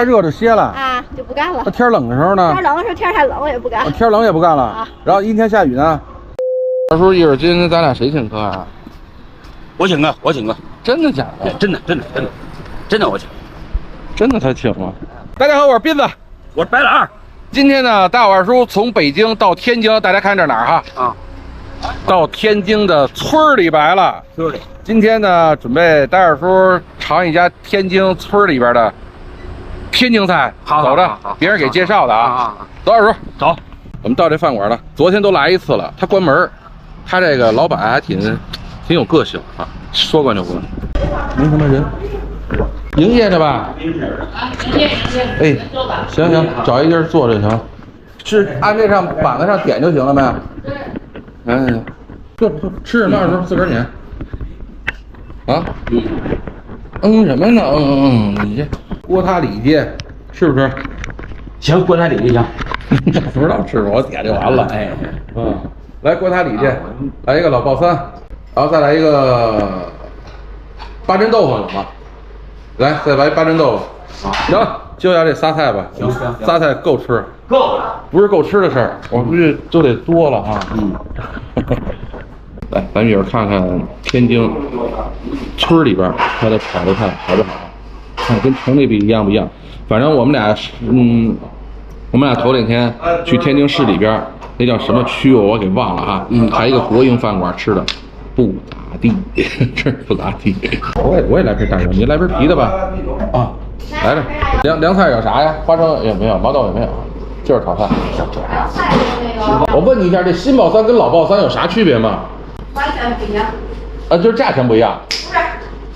天热就歇了啊，就不干了。那天冷的时候呢？天冷的时候，天太冷我也不干。天冷也不干了。啊。然后阴天下雨呢？二叔，一会儿今天咱俩谁请客啊？我请客，我请客。真的假的？真的我请。真的他请吗？大家好，我是斌子，我是白老二。今天呢，大伙二叔从北京到天津，大家看这哪儿哈？啊，到天津的村里来了。村里。今天呢，准备带二叔尝一家天津村里边的天津菜。好，走着，别人给介绍的啊。走，二叔，走。我们到这饭馆了，昨天都来一次了，他关门，他这个老板还挺有个性啊，说关就关，没什么人。营业的吧？营业。哎，行，找一地儿坐着就行。是按这上板子上点就行了没？嗯，坐吃什么？二叔自个儿点。啊？什么呢？你这锅塌里脊是不是？行，锅塌里脊行。不知道吃什么，我点就完了。哎，来锅塌里脊，来一个老爆三，然后再来一个八珍豆腐有吗？来，再来八珍豆腐。行，就要这仨菜吧。行，仨菜够吃。够了，不是够吃的事儿，我估计都得多了啊。来，咱一会儿看看天津村里边他的炒的菜好不好，看跟城里比一样不一样。反正我们俩头两天去天津市里边，那叫什么区我给忘了啊。还一个国营饭馆吃的不咋地，这不咋地。我也来瓶大油，你来瓶啤的吧。啊，来着。凉菜有啥呀？花生也没有，毛豆也没有，就是炒菜。我问你一下，这新爆三跟老爆三有啥区别吗？完全不一样。就是价钱不一样。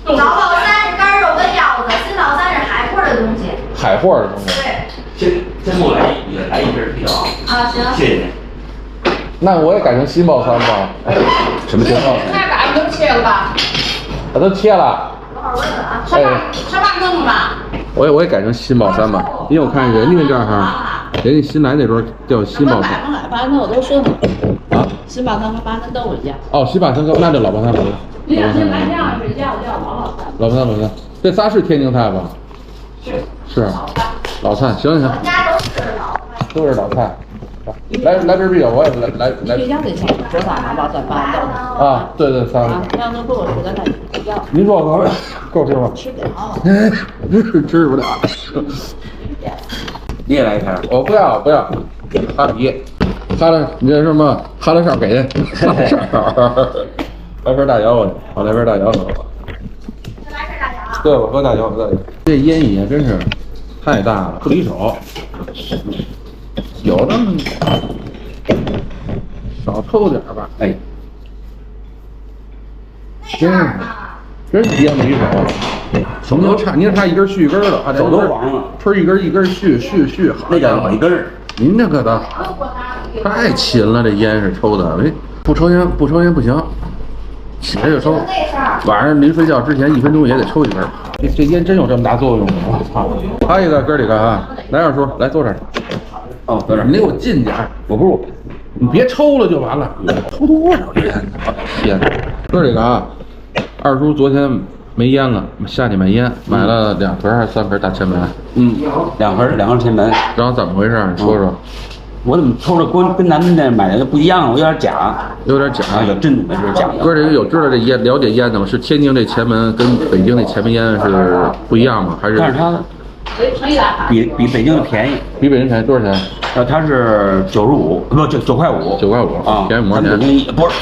不是，老爆三是干肉跟腰子，新爆三是海货的东西。海货的东西。对。先给我来一瓶啤酒啊。啊，行。谢谢您。那我也改成新爆三吧。什么情况？那嘎都切了吧？都切了。等会儿问问啊。什么弄吧？我也改成新爆三吧，因为我看人家这儿，人家新来那桌叫新爆三。八珍豆腐都说了。啊？新爆三和八珍豆腐一样。哦，新爆三跟那就老爆三好了。你俩先来这样是要老三。老三，这仨是天津菜吧？是。老菜，行。我们家都是老菜。都是老菜。来瓶啤酒，我也来。睡觉得行，吃饭拿包三八豆。啊，对，三个。要能够吃咱再睡觉。您说够吃吗？吃不了。吃不了。你也来一瓶。我不要，哈啤，哈了，你这什么？哈了哨给的，哈了哨。来瓶大窑，好，来瓶大窑。再来瓶大窑。对，我喝大窑。这烟瘾真是太大了，不离手。有那么少抽点吧。哎，真是烟不离手。手都差，您差一根续一根了，手都黄了。吹一根续，那叫好一根儿。您这可倒太勤了，这烟是抽的。不抽烟不行，起来就抽。晚上临睡觉之前1分钟也得抽一根。这烟真有这么大作用吗？我操！还有一个哥几个啊，来二叔，来坐这儿。哦，坐这儿。你离我近点儿。我不是，你别抽了就完了。抽多少烟？哥几个啊，二叔昨天没烟了，下去买烟，买了2盒还是3盒大前门？2盒前门。然后怎么回事？你说说。我怎么抽着跟咱们这买的不一样？我有点假。有真的是假的。哥，这有知道这烟了解烟的吗？是天津这前门跟北京那前门烟是不一样吗？还是？但是它比北京的便宜。比北京便宜多少钱？它是95，不9块5。9块5啊，便宜多少钱？不是，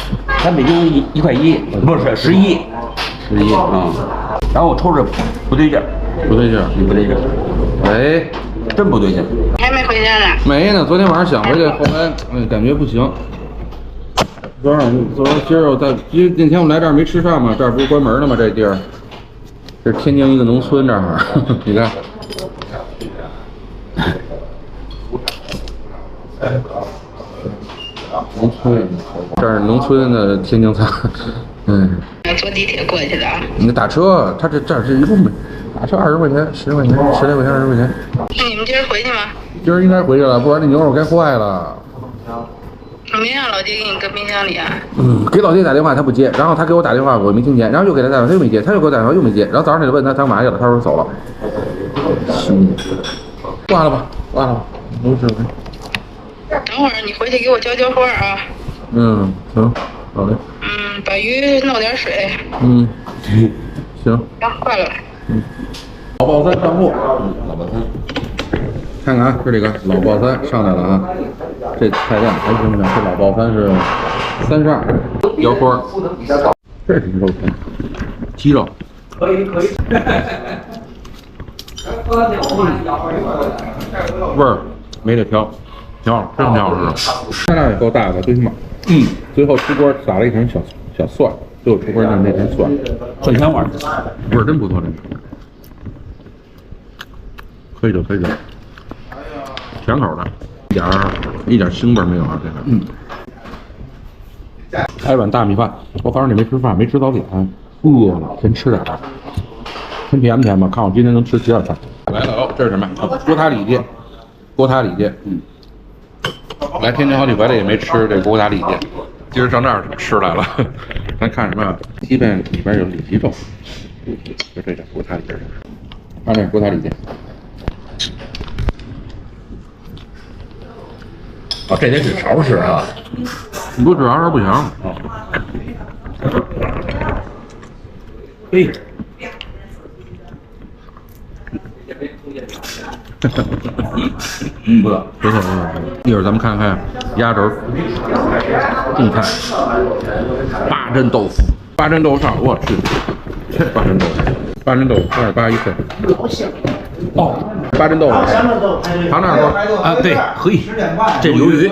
咱北京1块1，不是11。然后我抽着不对劲儿。喂。真不对劲，还没回家呢。没呢，昨天晚上想回去，后来感觉不行。昨儿今儿我那天我来这儿没吃上嘛，这儿不是关门了吗？这地儿，这是天津一个农村这儿，你看。农村，这是农村的天津菜。要坐地铁过去的啊。你打车，他这是一共打车20块钱，10块钱，10来块钱，20块钱。那你们今儿回去吗？今儿应该回去了，不然那牛肉该坏了。我没让老爹给你搁冰箱里啊。给老爹打电话他不接，然后他给我打电话我没听见，然后又给他打电话他又没接，他又给我打电话又没接，然后早上他就问他干嘛去了，他说走了。挂了吧，挂了吧，没事。等会儿你回去给我浇浇花啊。嗯，行，好嘞。把鱼弄点水。行。行，挂了。老鲍三上货。老鲍三。看看啊，这个老鲍三上来了啊，这菜量还行不行？这老鲍三是32，腰花，这是肉片，鸡肉，可以，味儿没得挑，挺好，真挺好吃。菜量也够大的，最起码，最后出锅撒了一层小蒜，最后出锅那层蒜，蒜香味儿，味儿真不错，这个，可以的。甜口的，一点腥味没有啊！这个，来碗大米饭。我早上你没吃饭，没吃早点，饿了，先吃点儿。先甜吧，看我今天能吃几点饭。来了哦，这是什么？锅塔里脊。来天津好几回了也没吃这锅塔里脊，今儿上这儿吃来了。咱看什么呀？鸡蛋里边有里脊肉，就这锅塔里脊。看这锅塔里脊。哦，这得是勺吃啊！你不吃勺不行。嘿，不错。一会儿咱们看看鸭轴、种菜、八珍豆腐、八珍豆腐上，我去，这八珍豆腐28一份。哦，八珍豆腐，尝尝说啊，对，可以。这鱿鱼，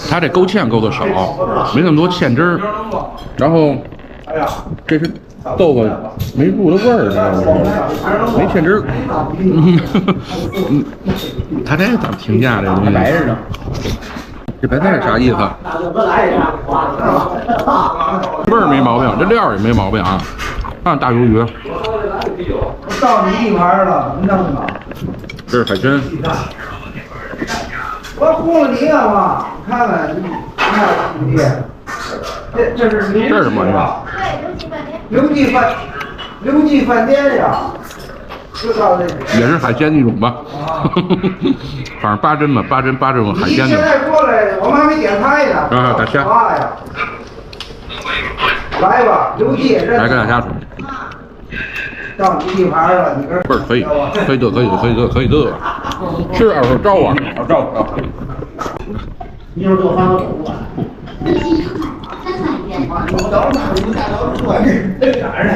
它这勾芡勾的少，没那么多芡汁儿，然后这是豆腐没入的味儿，知道吗？没芡汁儿。他这怎么评价这东西？白着呢。这白菜是啥意思？味儿没毛病，这料也没毛病啊。看大鱿鱼。到你地盘了，你弄吧。这是海参。我糊了你了嘛？看看，你看兄弟，这是这是什么玩意儿？刘记饭店呀，就到这个。也是海鲜一种吧。反正八珍嘛，八珍海鲜的。你现在过来，我们还没点菜呢。啊，大虾。来吧，刘记。来个大虾水。到你地盘了，你这倍儿可以的，吃二手招啊，招。一会儿给我发个狗吧。我等会儿你们带到出来，这哪儿呢？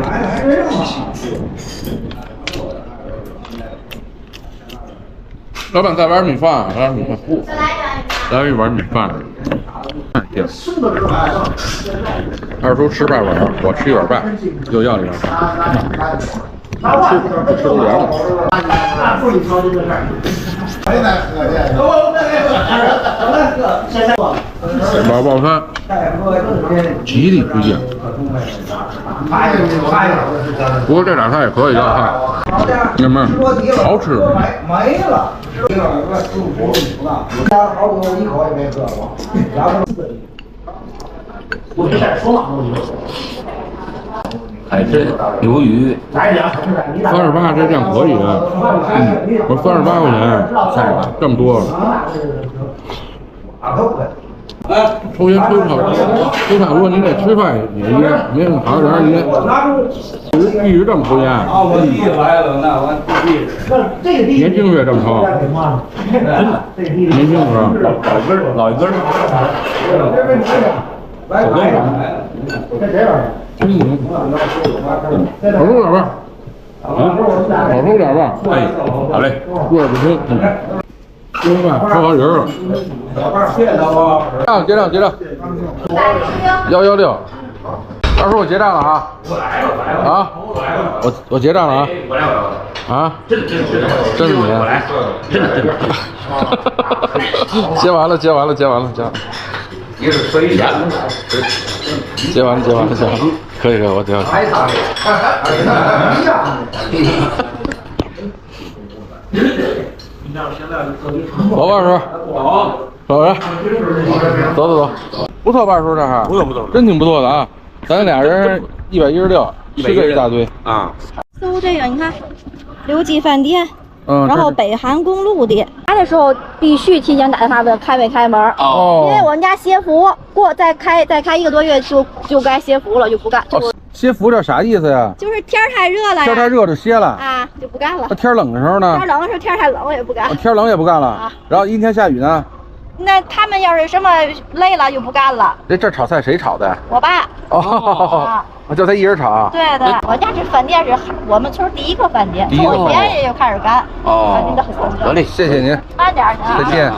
来了还没用啊。老板，再碗米饭，来一碗米饭。哎呀，二叔吃半碗，我吃1碗半，又要1碗半。吃不了。老鲍三，极力推荐。不过这俩菜也可以要看，哥们儿，好吃。没了。好多一口也没喝过。我这再说嘛，海参、鱿鱼，38这量可以的。我38块钱，38这么多。抽烟吹泡，如果您得吃饭也烟，您好点烟，一直这么抽烟。啊，我弟来了，那我弟。年轻时也这么抽，真的，年轻时候老一根儿。来吧，在这边。少收点吧，少收点吧。哎，好嘞，味儿不轻。吃饭说好人了。结账，116。二叔，我结账了啊！啊，我结账了啊！啊，真是你，真的。结完了。也是随缘。结完了，可以，我结完了。走吧，二叔。走着。走。不错吧，二叔这哈？不错，真挺不错的啊。咱俩人116，吃这一大堆啊。搜这个，你看，刘记饭店，嗯，然后北韩公路的。来的时候必须提前打电话问开没开门，哦，因为我们家歇服再开1个多月就该歇服了，就不干。歇服这啥意思呀？就是天太热了呀，天太热就歇了啊，就不干了。那天冷的时候呢？天冷的时候天太冷我也不干。天冷也不干了。啊，然后阴天下雨呢？那他们要是什么累了就不干了。这炒菜谁炒的？我爸。哦，就他一人炒。对对，我家这饭店是我们村第一个饭店，头天也就开始干。哦，得嘞，谢谢您，慢点去啊。再见。